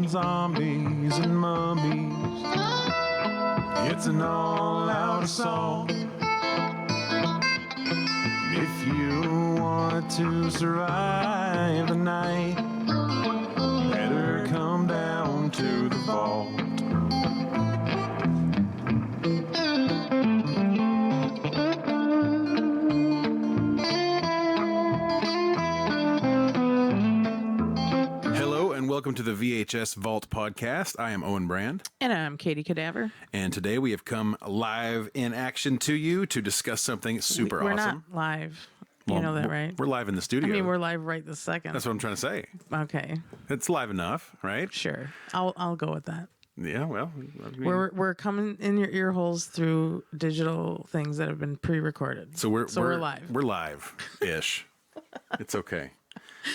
and zombies and mummies. It's an all-out assault. If you want to survive the night, better come down to the vault. Hello and welcome to the VHS Vault podcast. I am Owen Brand. And I'm Katie Cadaver. And today we have come live in action to you to discuss something super awesome. We're not live. You know that, right? We're live in the studio. I mean, we're live right this second. That's what I'm trying to say. Okay. It's live enough, right? Sure. I'll go with that. Yeah, well. I mean, we're coming in your ear holes through digital things that have been pre-recorded. So we're live. We're live-ish. It's okay.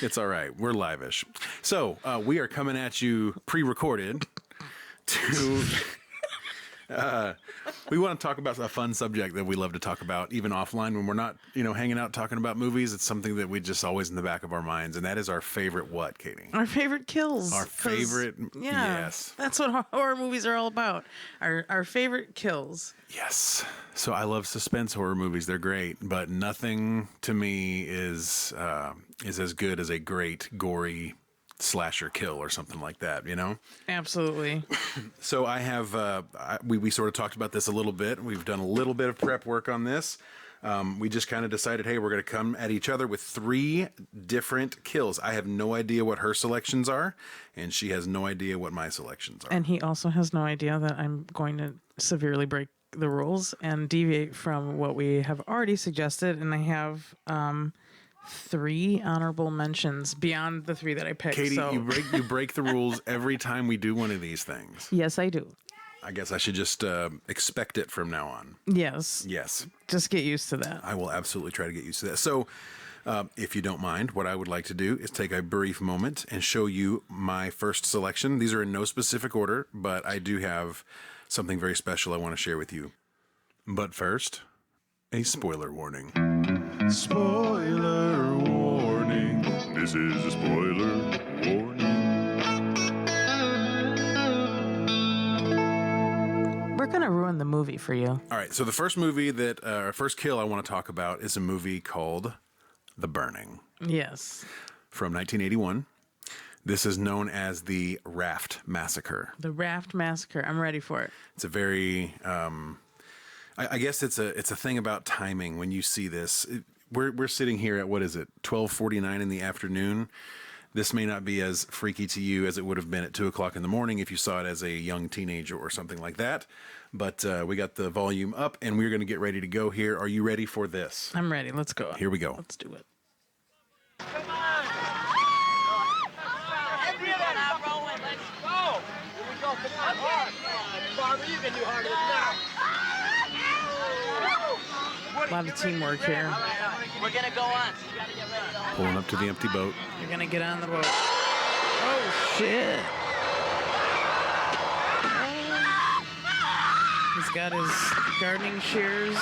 It's all right. We're live-ish. So we are coming at you pre-recorded to... we want to talk about a fun subject that we love to talk about, even offline when we're not, hanging out talking about movies. It's something that we just always in the back of our minds, and that is our favorite what, Katie? Our favorite kills. Our favorite, yes. That's what horror movies are all about. Our favorite kills. Yes. So I love suspense horror movies. They're great, but nothing to me is as good as a great gory slasher kill or something like that, Absolutely. So I have, we sort of talked about this a little bit. We've done a little bit of prep work on this. We just kind of decided, hey, we're going to come at each other with 3 different kills. I have no idea what her selections are, and she has no idea what my selections are. And he also has no idea that I'm going to severely break the rules and deviate from what we have already suggested. And I have 3 honorable mentions beyond the 3 that I picked. Katie, so. you break the rules every time we do one of these things. Yes, I do. I guess I should just expect it from now on. Yes. Yes. Just get used to that. I will absolutely try to get used to that. So, if you don't mind, what I would like to do is take a brief moment and show you my first selection. These are in no specific order, but I do have something very special I want to share with you. But first, a spoiler warning. Spoiler warning. This is a spoiler warning. We're going to ruin the movie for you. All right, so the first movie first kill I want to talk about is a movie called The Burning. Yes. From 1981. This is known as the Raft Massacre. The Raft Massacre. I'm ready for it. It's a very, I guess it's a thing about timing when you see this. We're sitting here at, 12:49 in the afternoon. This may not be as freaky to you as it would have been at 2 o'clock in the morning if you saw it as a young teenager or something like that. But we got the volume up and we're going to get ready to go here. Are you ready for this? I'm ready. Let's go. Here we go. Let's do it. Come on! Let's go! Here we go, come on, hard! Barbara, you can do harder than that! A lot of teamwork here. We're gonna go on, so you gotta get ready to hold. Pulling up to the empty boat. You're going to get on the boat. Oh, shit. He's got his gardening shears.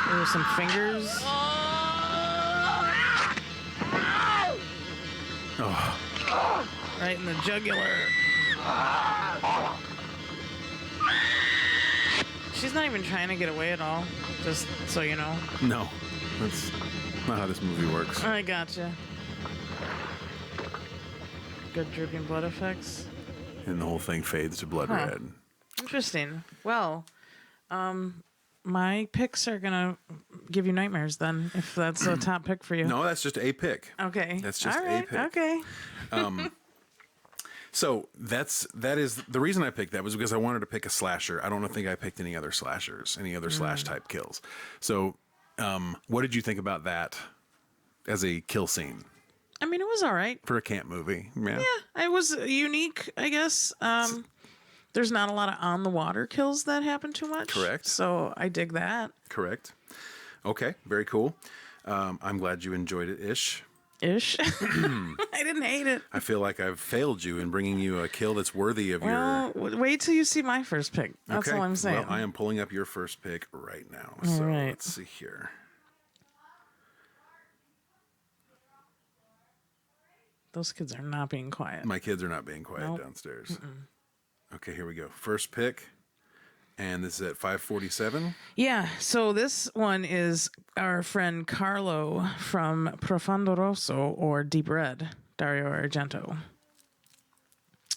There are some fingers. Oh, Right in the jugular. She's not even trying to get away at all, just so you know. no. That's not how this movie works. I gotcha. Good dripping blood effects. And the whole thing fades to blood red. Interesting. Well, my picks are going to give you nightmares then, if that's a top pick for you. No, that's just a pick. Okay. That's just all right. a pick. Okay. So that is the reason I picked that was because I wanted to pick a slasher. I don't think I picked any other slashers, any other slash type kills. So, what did you think about that as a kill scene? I mean, it was all right. For a camp movie. Yeah. Yeah, it was unique, I guess. There's not a lot of on the water kills that happen too much. Correct. So I dig that. Correct. Okay, very cool. I'm glad you enjoyed it, Ish. I didn't hate it. I feel like I've failed you in bringing you a kill that's worthy of your... wait till you see my first pick. That's all I'm saying. Well, I am pulling up your first pick right now. So let's see here. Those kids are not being quiet. My kids are not being quiet Nope. downstairs. Okay, here we go. First pick. And this is at 5:47. Yeah, so this one is our friend Carlo from Profondo Rosso, or Deep Red, Dario Argento.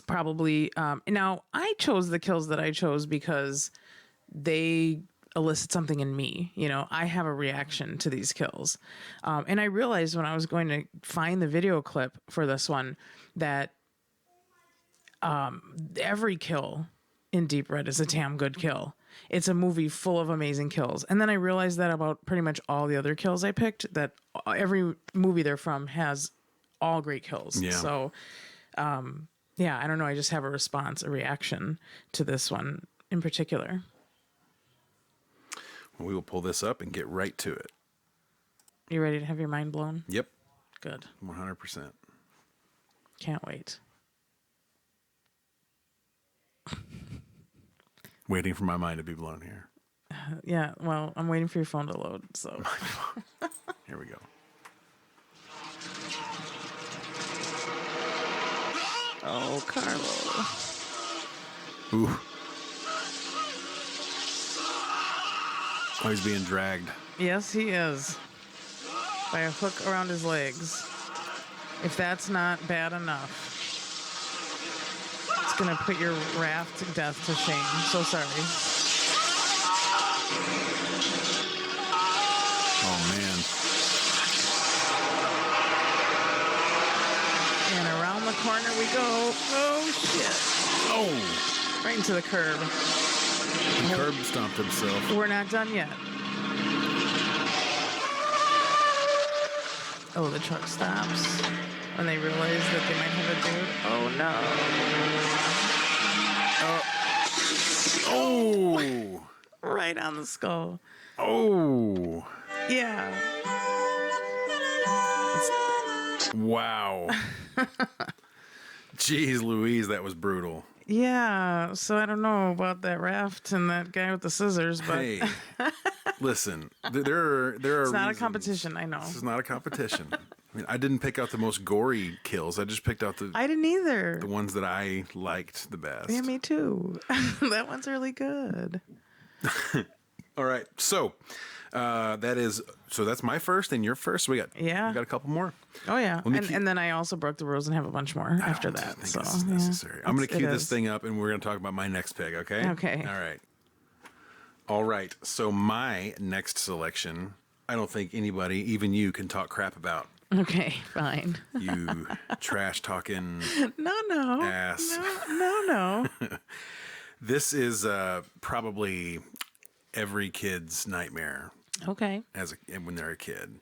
Probably. Now, I chose the kills that I chose because they elicit something in me. You know, I have a reaction to these kills. And I realized when I was going to find the video clip for this one that every kill in Deep Red is a damn good kill. It's a movie full of amazing kills. And then I realized that about pretty much all the other kills I picked, that every movie they're from has all great kills. Yeah. So, yeah, I don't know. I just have a reaction to this one in particular. Well, we will pull this up and get right to it. You ready to have your mind blown? Yep. Good. 100%. Can't wait. Waiting for my mind to be blown here. Yeah, well, I'm waiting for your phone to load, so. Here we go. Oh, Carlo. Ooh. Oh, he's being dragged. Yes, he is. By a hook around his legs. If that's not bad enough, it's going to put your wrath to death to shame. I'm so sorry. Oh, man. And around the corner we go. Oh, shit. Oh! Right into the curb. He curb stomped himself. We're not done yet. Oh, the truck stops when they realize that they might have a dude. Oh, no. Oh! Right on the skull. Oh! Yeah. Wow. Jeez Louise, that was brutal. Yeah, so I don't know about that raft and that guy with the scissors, but Hey, listen, there are it's not a reasons. competition, I know. This is not a competition. I mean, I didn't pick out the most gory kills. I just picked out the I didn't either. ones that I liked the best. Yeah, me too. That one's really good. All right, so that's my first and your first. We got a couple more. Oh yeah, Let me and then I also broke the rules and have a bunch more after that. I think So this is yeah, necessary. I'm going to cue it this is. thing up, and we're going to talk about my next pick. Okay. Okay. All right. So my next selection, I don't think anybody, even you, can talk crap about. Okay, fine. You trash talking No. ass. No. This is probably every kid's nightmare Okay. when they're a kid.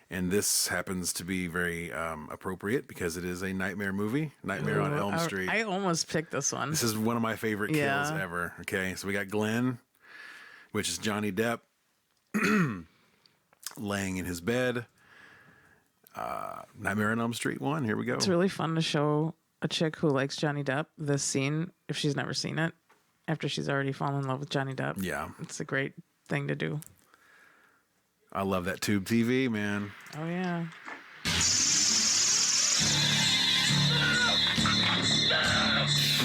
And this happens to be very appropriate because it is a nightmare movie, Nightmare on Elm Street. I almost picked this one. This is one of my favorite kills Yeah. ever. Okay, so we got Glenn, which is Johnny Depp, laying in his bed. Nightmare on Elm Street 1. Here we go. It's really fun to show a chick who likes Johnny Depp this scene if she's never seen it, after she's already fallen in love with Johnny Depp. Yeah. It's a great thing to do. I love that tube TV, man. Oh, yeah.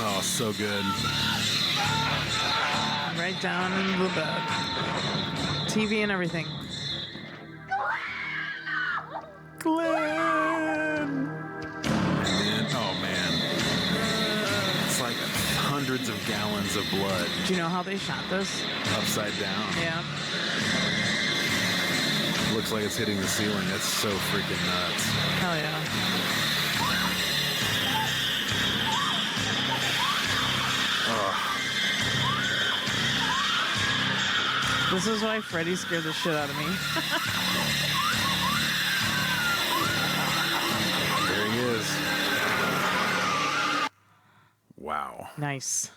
Oh, so good. Right down in the bed. TV and everything. Glenn! And then, oh man. It's like hundreds of gallons of blood Do you know how they shot this? upside down. Yeah. Looks like it's hitting the ceiling. That's so freaking nuts. Hell yeah. This is why Freddy scared the shit out of me. There he is. Wow. Nice.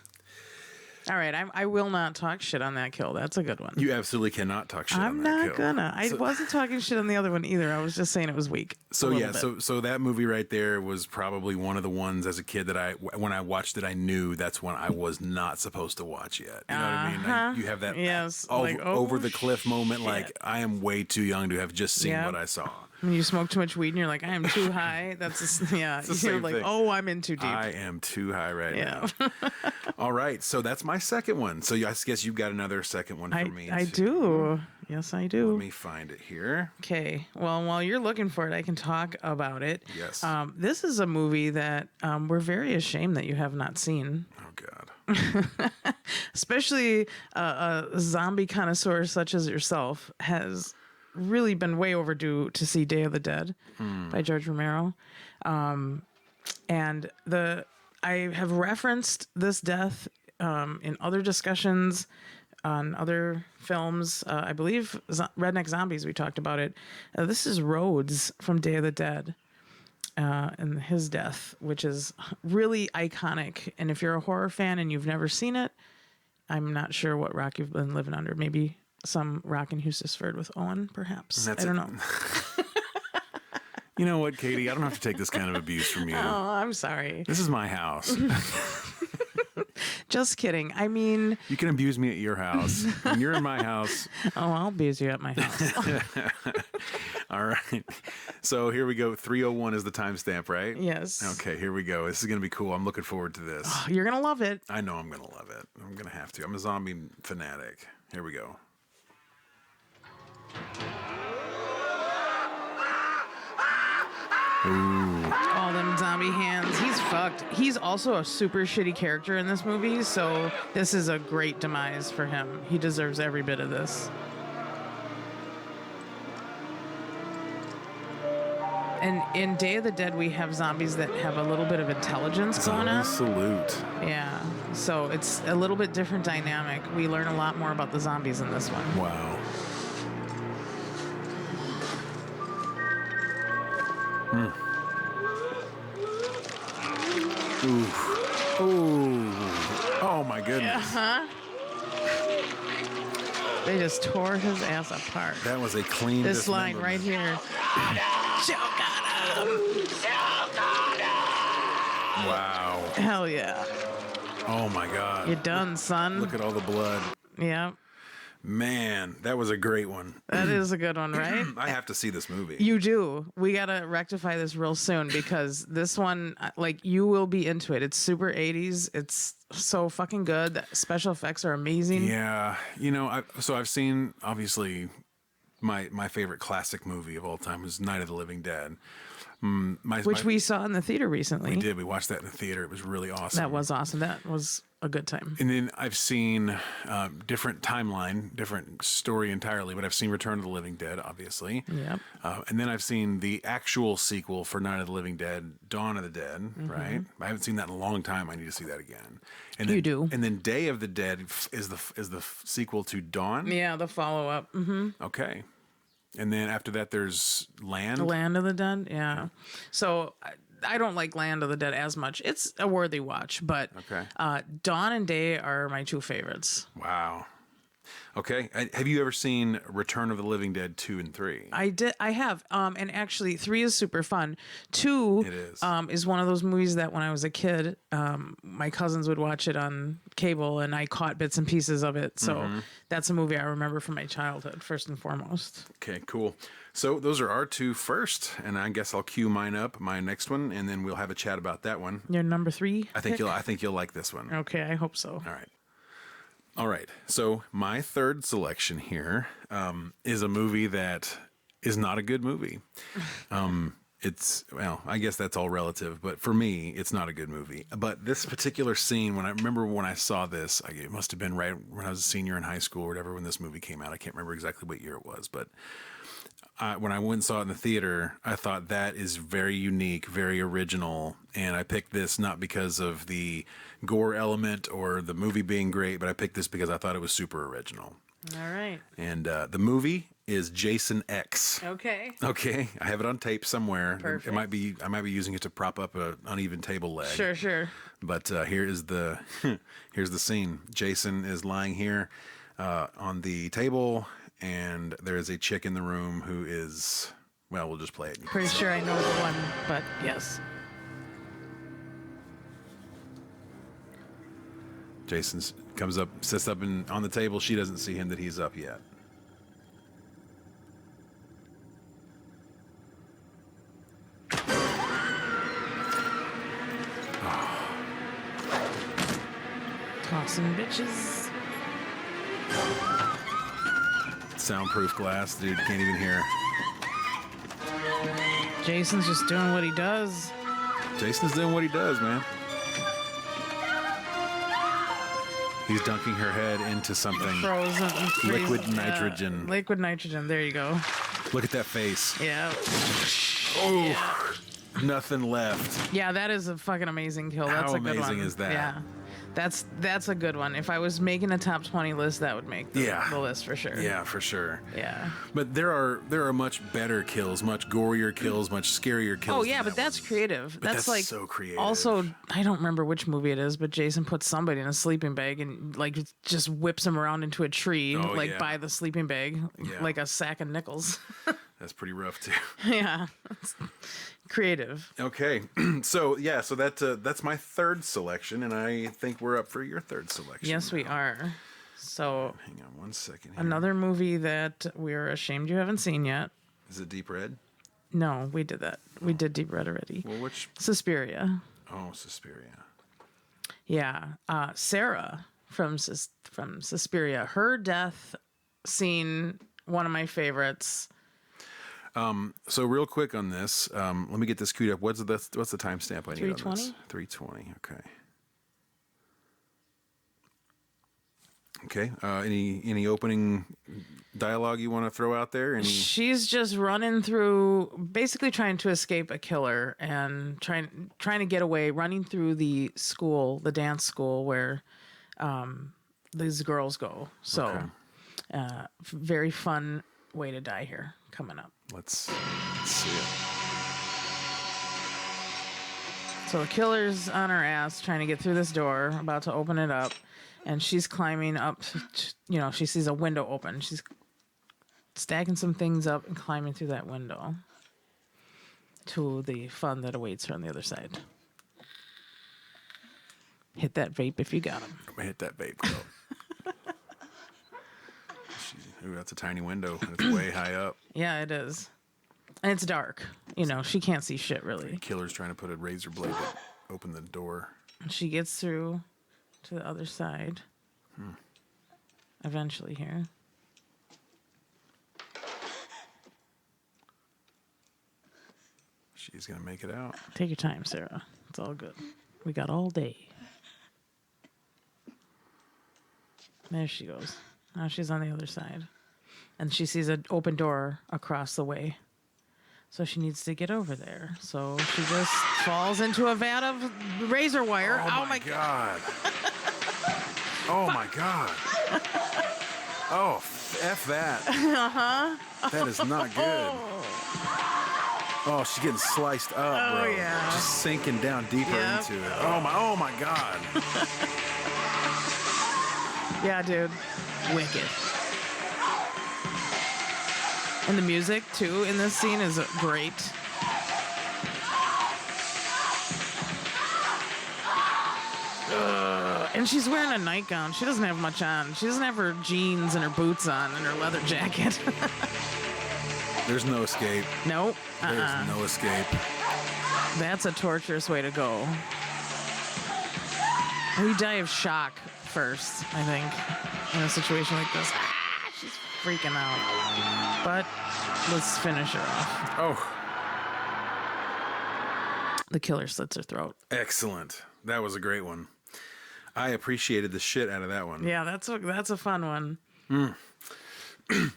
All right, I will not talk shit on that kill. That's a good one. You absolutely cannot talk shit on I'm that not kill. gonna. I wasn't talking shit on the other one either. I was just saying it was weak. So yeah, so that movie right there was probably one of the ones as a kid that when I watched it, I knew that's one I was not supposed to watch yet. You know what I mean? You have that Yes, over, like, oh, over the cliff moment. shit. Like I am way too young to have just seen Yeah. what I saw. When you smoke too much weed and you're like, I am too high. Yeah. the You're same like, thing. oh, I'm in too deep. I am too high right yeah. now. All right, so that's my second one. So I guess you've got another second one for me. I do. Yes, I do. Let me find it here. Okay. Well, while you're looking for it, I can talk about it. Yes. This is a movie that we're very ashamed that you have not seen. Oh God. Especially a zombie connoisseur such as yourself has really been way overdue to see Day of the Dead by George Romero. And I have referenced this death in other discussions on other films. I believe Redneck Zombies, we talked about it. This is Rhodes from Day of the Dead. And his death, which is really iconic. And if you're a horror fan and you've never seen it, I'm not sure what rock you've been living under. Maybe some rock in Hustisford with Owen, perhaps. I don't know. You know what, Katie? I don't have to take this kind of abuse from you. Oh, I'm sorry. This is my house. Just kidding. I mean, You can abuse me at your house. When you're in my house. oh, I'll abuse you at my house. All right. So here we go. 3:01 is the timestamp, right? Yes. Okay, here we go. This is going to be cool. I'm looking forward to this. You're going to love it. I know I'm going to love it. I'm going to have to. I'm a zombie fanatic. Here we go. Ooh. All them zombie hands. He's fucked. He's also a super shitty character in this movie, so this is a great demise for him. He deserves every bit of this. And in Day of the Dead, we have zombies that have a little bit of intelligence going on. Salute. Yeah, so it's a little bit different dynamic. We learn a lot more about the zombies in this one. Wow. Ooh. Ooh. Oh my goodness. Uh-huh. They just tore his ass apart. That was a clean This line right dismemberment. here. Choke on him. Wow. Hell yeah. Oh my God. You're done, son. Look at all the blood. Yeah, Man, that was a great one. that is a good one, right? I have to see this movie. You do. We got to rectify this real soon because this one, like, you will be into it. It's super 80s. It's so fucking good. The special effects are amazing. Yeah. You know, I've seen, obviously, my favorite classic movie of all time is Night of the Living Dead. Which we saw in the theater recently. We did. We watched that in the theater. It was really awesome. That was awesome. That was a good time. And then I've seen different timeline, different story entirely, but I've seen Return of the Living Dead, obviously. Yep. And then I've seen the actual sequel for Night of the Living Dead, Dawn of the Dead, right? I haven't seen that in a long time. I need to see that again. And then, You do. And then Day of the Dead is the sequel to Dawn. Yeah, the follow up. Mm-hmm. Okay. And then after that, there's Land. The Land of the Dead. Yeah. So I don't like Land of the Dead as much. It's a worthy watch, but Okay. Dawn and Day are my two favorites. Wow. Okay. Have you ever seen Return of the Living Dead 2 and 3? I have. And actually 3 is super fun. 2 It is. Is one of those movies that when I was a kid, my cousins would watch it on cable and I caught bits and pieces of it. So that's a movie I remember from my childhood, first and foremost. Okay, cool. So those are our two first, and I guess I'll cue mine up, my next one, and then we'll have a chat about that one. Your number 3? I think you'll like this one. Okay, I hope so. All right. So my third selection here is a movie that is not a good movie. I guess that's all relative, but for me, it's not a good movie. But this particular scene, when I saw this, it must have been right when I was a senior in high school or whatever when this movie came out. I can't remember exactly what year it was, but when I went and saw it in the theater, I thought that is very unique, very original, and I picked this not because of the gore element or the movie being great, but I picked this because I thought it was super original. All right. And the movie is Jason X. Okay. Okay, I have it on tape somewhere. Perfect. I might be using it to prop up an uneven table leg. Sure. But here's the scene. Jason is lying here on the table, and there is a chick in the room who is, well, we'll just play it. Pretty sure I know the one, but yes. Jason comes up, sits up on the table. She doesn't see him that he's up yet. Listen, bitches. Soundproof glass, dude. Can't even hear. Jason's just doing what he does. Jason's doing what he does, man. He's dunking her head into something. Frozen. Liquid nitrogen. Liquid nitrogen. There you go. Look at that face. Yeah. Oh, nothing left. Yeah, that is a fucking amazing kill. That's How a good one. amazing is that? Yeah. That's a good one. If I was making a top 20 list, that would make the list for sure. Yeah, for sure. Yeah. But there are much better kills, much gorier kills, much scarier kills. Oh yeah, but that's creative. That's like so creative. Also, I don't remember which movie it is, but Jason puts somebody in a sleeping bag and like just whips him around into a tree, by the sleeping bag, like a sack of nickels. That's pretty rough too. Yeah. Creative. Okay, so that's my third selection, and I think we're up for your third selection. Yes, we are. So hang on one second. Here. Another movie that we're ashamed you haven't seen yet. Is it Deep Red? No, we did that. We did Deep Red already. Well, which? Suspiria. Oh, Suspiria. Yeah, Sarah from Suspiria. Her death scene, one of my favorites. So real quick on this, let me get this queued up. What's the timestamp I need on this? 3:20. Okay. Okay. Any opening dialogue you want to throw out there? She's just running through, basically trying to escape a killer and trying to get away, running through the school, the dance school where these girls go. So, very fun way to die here coming up. Let's see it. So the killer's on her ass trying to get through this door, about to open it up, and she's climbing up. She sees a window open. She's stacking some things up and climbing through that window to the fun that awaits her on the other side. Hit that vape if you got him. I'm gonna hit that vape, girl. Ooh, that's a tiny window. It's way high up. Yeah, it is. And it's dark. She can't see shit, really. The killer's trying to put a razor blade to open the door. She gets through to the other side. Eventually here. She's going to make it out. Take your time, Sarah. It's all good. We got all day. There she goes. Now she's on the other side. And she sees an open door across the way. So she needs to get over there. So she just falls into a vat of razor wire. Oh my God. Oh my God. Oh, F that. Uh-huh. That is not good. Oh, she's getting sliced up, bro. Oh, yeah. Just sinking down deeper into it. Oh my God. Yeah, dude. Wicked. And the music, too, in this scene is great. And she's wearing a nightgown. She doesn't have much on. She doesn't have her jeans and her boots on and her leather jacket. There's no escape. Nope. There's no escape. That's a torturous way to go. We die of shock first, I think, in a situation like this. She's freaking out. But let's finish her off. Oh. The killer slits her throat. Excellent. That was a great one. I appreciated the shit out of that one. Yeah, that's a fun one.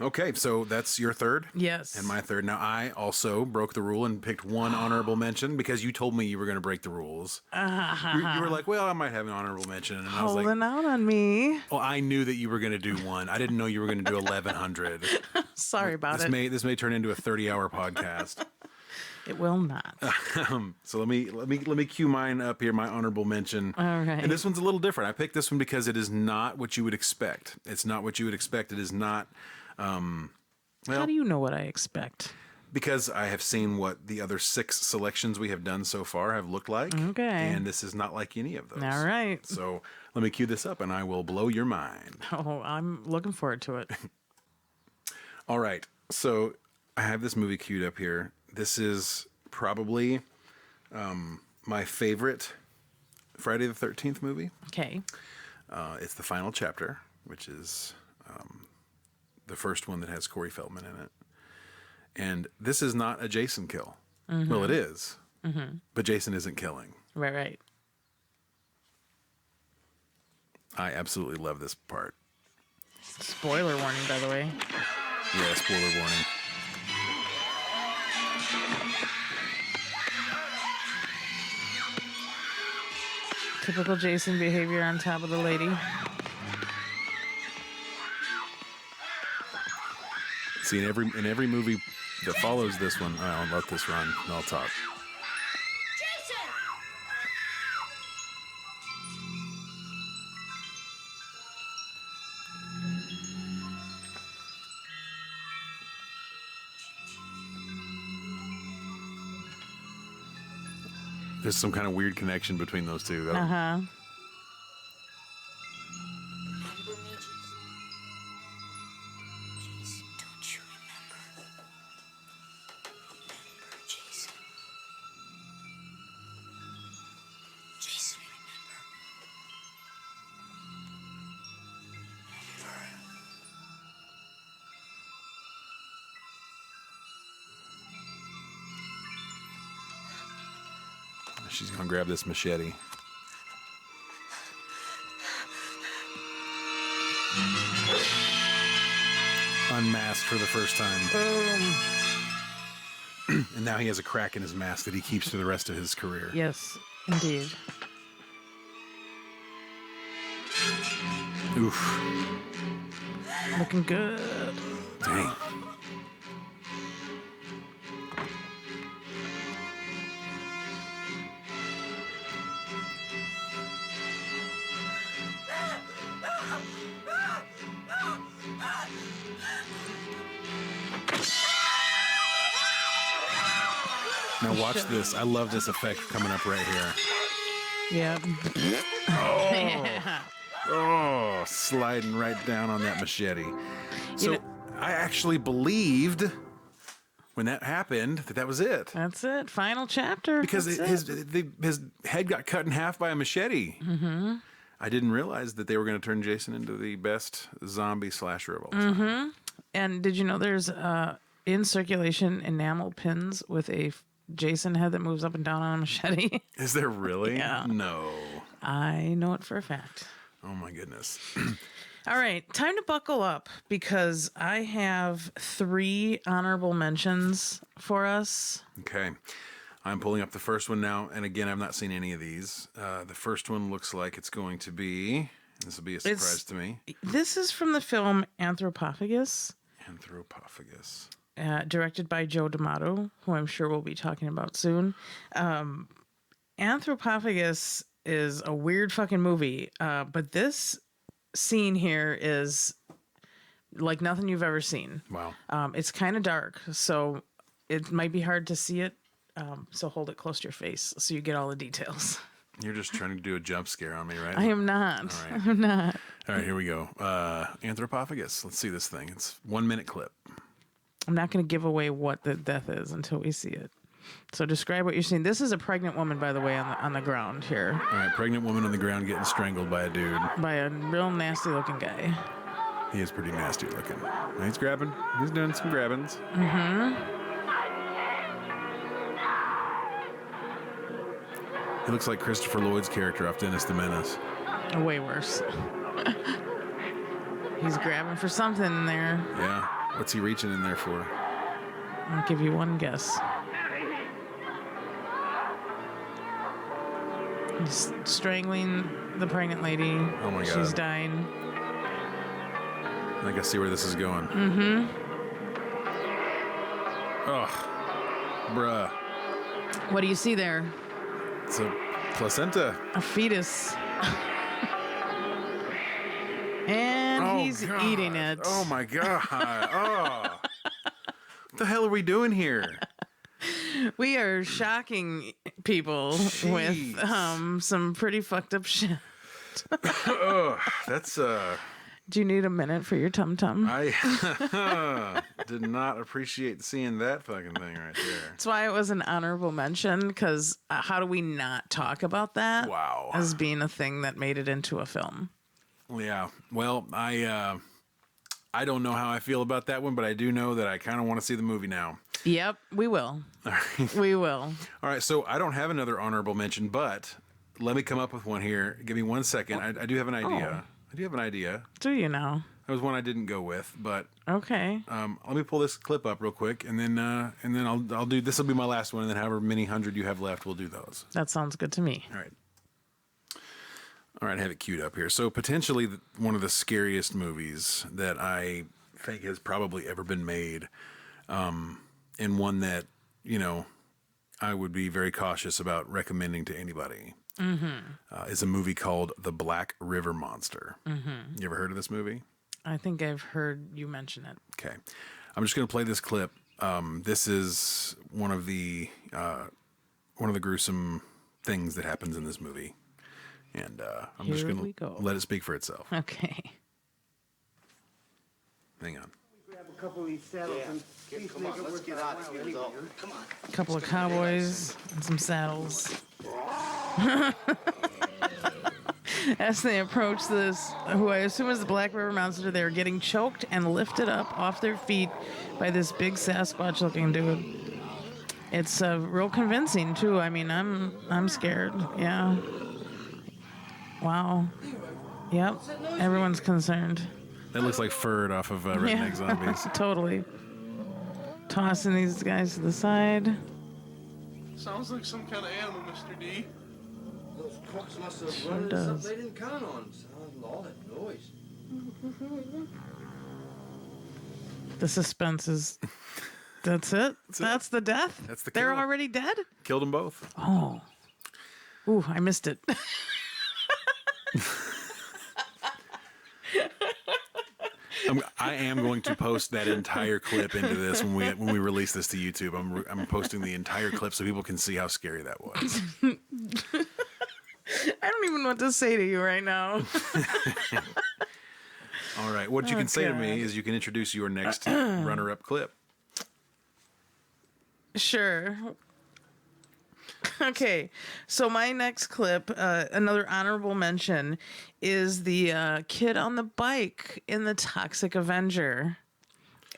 Okay, so that's your third? Yes. And my third. Now, I also broke the rule and picked one honorable mention because you told me you were going to break the rules. You were like, well, I might have an honorable mention. And I was like, holding out on me. well, I knew that you were going to do one. I didn't know you were going to do 1,100. Sorry about it. This may turn into a 30-hour podcast. It will not. So let me cue mine up here, my honorable mention. All right. And this one's a little different. I picked this one because it is not what you would expect. It's not what you would expect. It is not. How do you know what I expect? Because I have seen what the other 6 selections we have done so far have looked like. Okay. And this is not like any of those. All right. So let me cue this up and I will blow your mind. Oh, I'm looking forward to it. All right. So I have this movie queued up here. This is probably my favorite Friday the 13th movie. Okay. It's the final chapter, which is the first one that has Corey Feldman in it. And this is not a Jason kill. Mm-hmm. Well, it is, but Jason isn't killing. Right. I absolutely love this part. Spoiler warning, by the way. Yeah, spoiler warning. Typical Jason behavior on top of the lady. See, in every movie that follows this one, I'll let this run and I'll talk. There's some kind of weird connection between those two. Uh-huh. Don't you remember? Jason. Jason, She's gonna grab this machete. Unmasked for the first time. Boom. And now he has a crack in his mask that he keeps for the rest of his career. Yes, indeed. Oof. Looking good. Dang. Now watch this. I love this effect coming up right here. Yep. Oh, sliding right down on that machete. So know- I actually believed when that happened that was it. That's it. Final chapter. Because That's his head got cut in half by a machete. Mm-hmm. I didn't realize that they were going to turn Jason into the best zombie slasher of all time. And did you know there's in circulation enamel pins with a Jason head that moves up and down on a machete? Is there really? Yeah. No. I know it for a fact. Oh my goodness. All right, time to buckle up because I have 3 honorable mentions for us. Okay. I'm pulling up the first one now. And again, I've not seen any of these. The first one looks like it's going to be, this will be a surprise to me. This is from the film Anthropophagus. Anthropophagus. Directed by Joe D'Amato, who I'm sure we'll be talking about soon. Anthropophagus is a weird fucking movie, but this scene here is like nothing you've ever seen. Wow. It's kind of dark, so it might be hard to see it. So hold it close to your face so you get all the details. You're just trying to do a jump scare on me, right? I am not. All right. I'm not. All right, here we go. Anthropophagus. Let's see this thing. It's 1 minute clip. I'm not going to give away what the death is until we see it. So describe what you're seeing. This is a pregnant woman, by the way, on the ground here. All right, pregnant woman on the ground getting strangled by a dude. By a real nasty looking guy. He is pretty nasty looking. He's grabbing. He's doing some grabbings. He looks like Christopher Lloyd's character off Dennis the Menace. Way worse. He's grabbing for something in there. Yeah. What's he reaching in there for? I'll give you one guess. He's strangling the pregnant lady. Oh my God. She's dying. I think I see where this is going. Ugh. Bruh. What do you see there? It's a placenta. A fetus. And he's God. eating it. Oh my God. Oh. What the hell are we doing here? We are shocking people with Jeez. some pretty fucked up shit. Oh, that's Do you need a minute for your tum-tum? I did not appreciate seeing that fucking thing right there. That's why it was an honorable mention, because how do we not talk about that Wow. as being a thing that made it into a film? Yeah. Well, I don't know how I feel about that one, but I do know that I kind of want to see the movie now. Yep, we will. We will. All right. So I don't have another honorable mention, but let me come up with one here. Give me 1 second. I do have an idea. I do have an idea. Do you know? That was one I didn't go with, but Okay. let me pull this clip up real quick, and then I'll do this. Will be my last one, and then however many hundred you have left, we'll do those. That sounds good to me. All right. All right, I have it queued up here. So potentially one of the scariest movies that I think has probably ever been made, and one that, you know, I would be very cautious about recommending to anybody, is a movie called The Black River Monster. You ever heard of this movie? I think I've heard you mention it. Okay. I'm just going to play this clip. This is one of the gruesome things that happens in this movie. And I'm just going to let it speak for itself. Okay. Hang on. Grab a couple of these saddles and please Come make on, it let's worth get our out while of here. anyway. Come on. A couple of cowboys and some saddles. As they approach this, who I assume is the Black River Monster, they're getting choked and lifted up off their feet by this big Sasquatch-looking dude. It's real convincing too. I mean, I'm scared. Yeah. Wow. Yep. Everyone's concerned. That looks like Ferd off of Redneck Zombies. Totally. Tossing these guys to the side. Sounds like some kind of animal, Mr. D. Those crooks must have Sure run into something does. they didn't count on. Sound all that noise. The suspense is. That's it. That's the death. That's the They're kill. already dead. Killed them both. Oh. Ooh, I missed it. I am going to post that entire clip into this when we release this to YouTube. I'm posting the entire clip so people can see how scary that was. I don't even know what to say to you right now. All right. What you can say to me is you can introduce your next runner-up clip. Sure. Okay, so my next clip, another honorable mention, is the kid on the bike in The Toxic Avenger.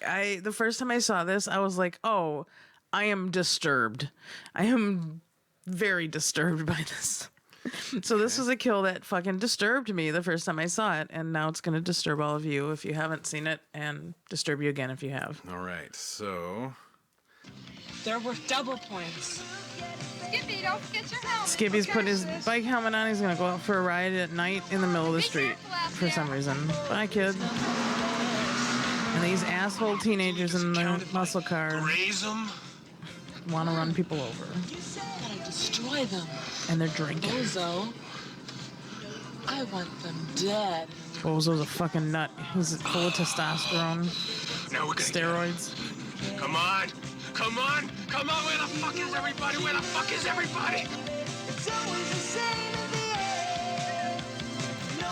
The first time I saw this, I was like, oh, I am disturbed. I am very disturbed by this. So this was a kill that fucking disturbed me the first time I saw it, and now it's going to disturb all of you if you haven't seen it, and disturb you again if you have. All right. So They're worth double points. Skippy, don't forget your helmet. Skippy's put his bike helmet on. He's going to go out for a ride at night in the middle of the street for some reason. Bye, kid. And these asshole teenagers in the muscle car want to run people over. Gotta destroy them. And they're drinking. Bozo. I want them dead. Bozo's a fucking nut. He's full of testosterone, Now we're gonna steroids. Come on! Come on! Come on! Where the fuck is everybody? Where the fuck is everybody?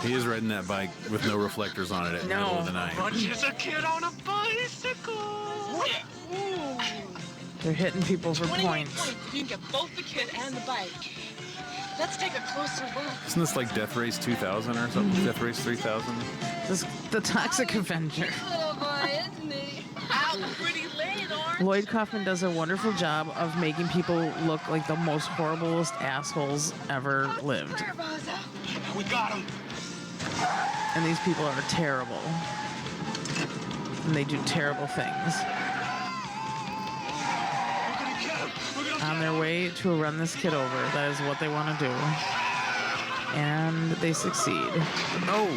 he is riding that bike with no reflectors on it at the middle of the night. Punches a kid on a bicycle! They're hitting people for 28 points. You can get both the kid and the bike. Let's take a closer look. Isn't this like Death Race 2000 or something? Death Race 3000? This the Toxic Avenger. Little boy, isn't he? Out pretty late, Orange. Lloyd Kaufman does a wonderful job of making people look like the most horriblest assholes ever lived. We got him! And these people are terrible. And they do terrible things. On their way to run this kid over. That is what they want to do. And they succeed. Oh!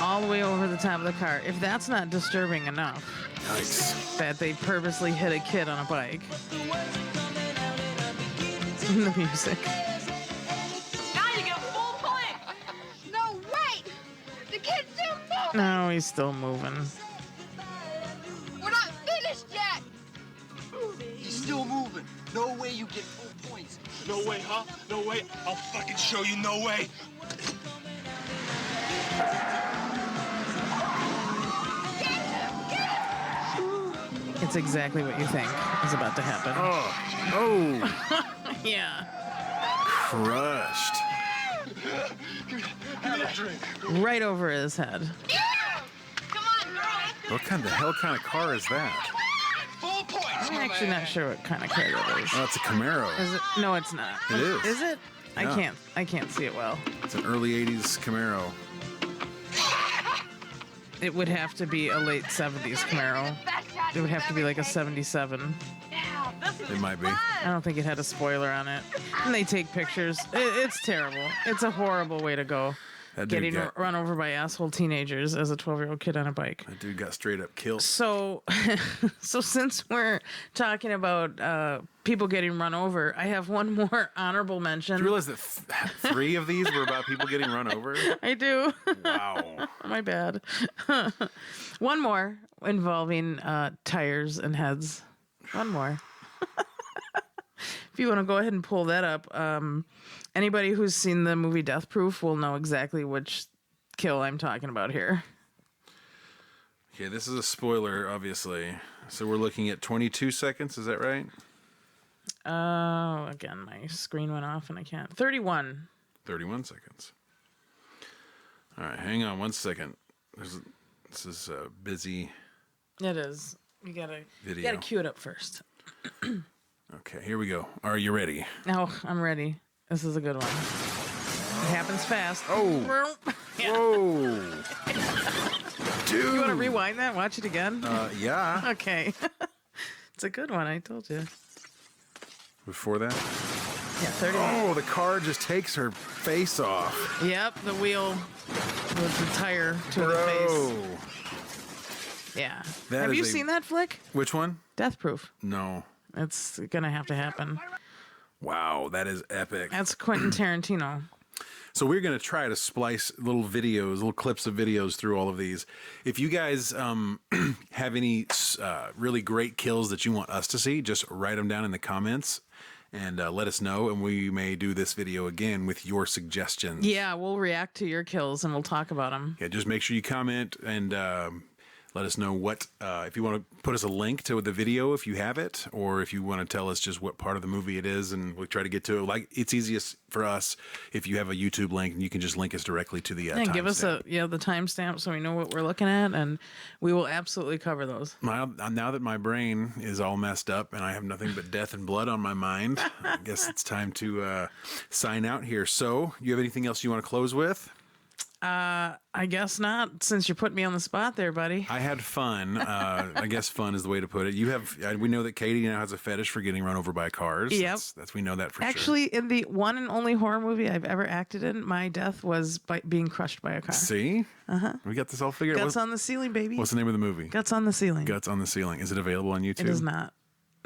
All the way over the top of the car. If that's not disturbing enough, Nice. that they purposely hit a kid on a bike. The music. Now you get full point. No, wait! The kid's still moving! No, he's still moving. We're not finished yet! He's still moving. No way you get full points. No way, huh? No way? I'll fucking show you no way! It's exactly what you think is about to happen. Oh! Yeah. crushed. Right over his head. Come on, girl. What kind of car is that? Full points. I'm actually not sure what kind of car that is. Oh, it's a Camaro. Is it? No, it's not. It is. Is it? Yeah. I can't see it well. It's an early 80s Camaro. It would have to be a late 70s Camaro. It would have to be like a 77. It might be. I don't think it had a spoiler on it. And they take pictures. It's terrible. It's a horrible way to go. That dude Getting run over by asshole teenagers as a 12-year-old kid on a bike. That dude got straight up killed. So since we're talking about people getting run over, I have one more honorable mention. Do you realize that 3 of these were about people getting run over? I do. Wow. My bad. One more involving tires and heads. One more. If you want to go ahead and pull that up, anybody who's seen the movie Death Proof will know exactly which kill I'm talking about here. Okay, this is a spoiler, obviously. So we're looking at 22 seconds, is that right? Oh, again, my screen went off and I can't. 31. 31 seconds. All right, hang on 1 second. This is busy. It is. You gotta Video. cue it up first. Okay, here we go. Are you ready? Oh, I'm ready. This is a good one. It happens fast. Oh. Yeah. Whoa. Dude. You want to rewind that? Watch it again? Yeah. Okay. It's a good one, I told you. Before that? Yeah, 30 minutes. Oh, the car just takes her face off. Yep, the wheel with the tire to the face. Yeah. Have you seen that flick? Which one? Death Proof. No. It's gonna have to happen. Wow, that is epic. That's Quentin Tarantino. So we're going to try to splice little videos, little clips of videos through all of these. If you guys have any really great kills that you want us to see, just write them down in the comments and let us know. And we may do this video again with your suggestions. Yeah, we'll react to your kills and we'll talk about them. Yeah, just make sure you comment and let us know what, if you want to put us a link to the video if you have it, or if you want to tell us just what part of the movie it is, and we'll try to get to it. Like, it's easiest for us if you have a YouTube link and you can just link us directly to the and give us the timestamp so we know what we're looking at, and we will absolutely cover those. Now that my brain is all messed up and I have nothing but death and blood on my mind, I guess it's time to sign out here. So, you have anything else you want to close with? I guess not, since you're putting me on the spot there, buddy. I had fun. I guess fun is the way to put it. You have. We know that Katie now has a fetish for getting run over by cars. Yep. That's we know that for sure. Actually, in the one and only horror movie I've ever acted in, my death was by being crushed by a car. See? We got this all figured out. Guts on the ceiling, baby. What's the name of the movie? Guts on the ceiling. Guts on the Ceiling. Is it available on YouTube? It is not.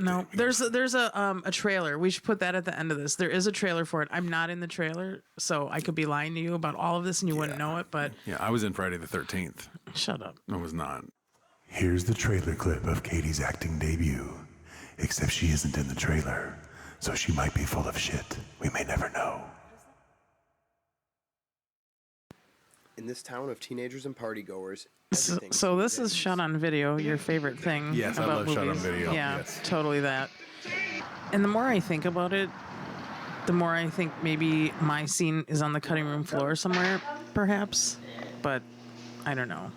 No, there's a trailer. We should put that at the end of this. There is a trailer for it. I'm not in the trailer, so I could be lying to you about all of this and you wouldn't know it, but... Yeah, I was in Friday the 13th. Shut up. I was not. Here's the trailer clip of Katie's acting debut. Except she isn't in the trailer, so she might be full of shit. We may never know. In this town of teenagers and partygoers, so this is shot on video, your favorite thing. Yes, I about love movies. shot on video. Yeah, Yes. totally that. And the more I think about it, the more I think maybe my scene is on the cutting room floor somewhere, perhaps. But I don't know.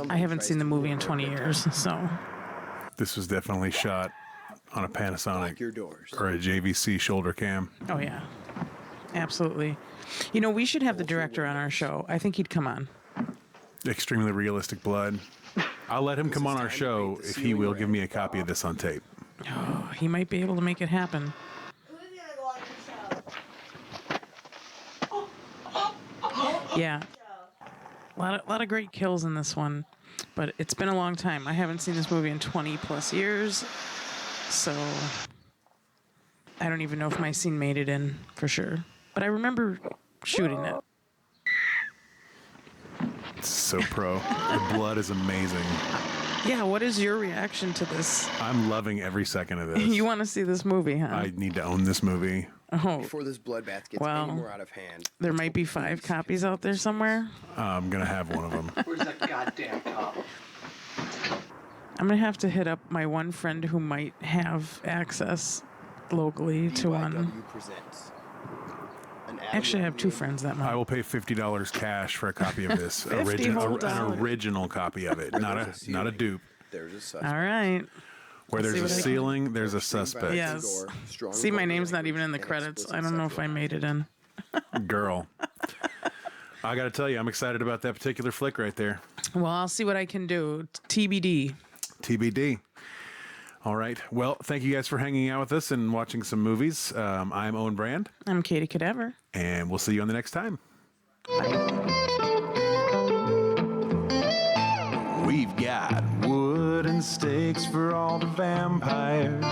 I haven't seen the movie in 20 years, so. This was definitely shot on a Panasonic or a JVC shoulder cam. Oh, yeah. Absolutely. You know, we should have the director on our show. I think he'd come on. Extremely realistic blood. I'll let him come on our show if he will give me a copy of this on tape. Oh, he might be able to make it happen. Yeah. A lot of great kills in this one, but it's been a long time. I haven't seen this movie in 20 plus years, so I don't even know if my scene made it in for sure. But I remember shooting it. It's so pro. The blood is amazing. Yeah, what is your reaction to this? I'm loving every second of this. You want to see this movie, huh? I need to own this movie. Oh. Before this bloodbath gets any more out of hand. There might be 5 copies out there somewhere. I'm going to have one of them. Where's that goddamn cop? I'm going to have to hit up my one friend who might have access locally to one. BYW presents an Actually, I have two friends that I might. will pay $50 cash for a copy of this. $50 whole An dollars. original copy of it, not a dupe. There's a suspect. All right. Where See there's a what I can- ceiling, there's a suspect. Yes. See, my name's not even in the credits. I don't know if I made it in. Girl. I got to tell you, I'm excited about that particular flick right there. Well, I'll see what I can do. TBD. TBD. All right. Well, thank you guys for hanging out with us and watching some movies. I'm Owen Brand, I'm Katie Cadaver. and we'll see you on the next time. We've got wooden stakes for all the vampires.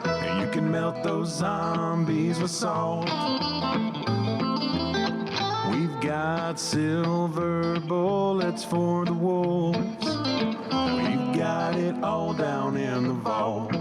And you can melt those zombies with salt. We've got silver bullets for the wolves. We've got it all down in the vault.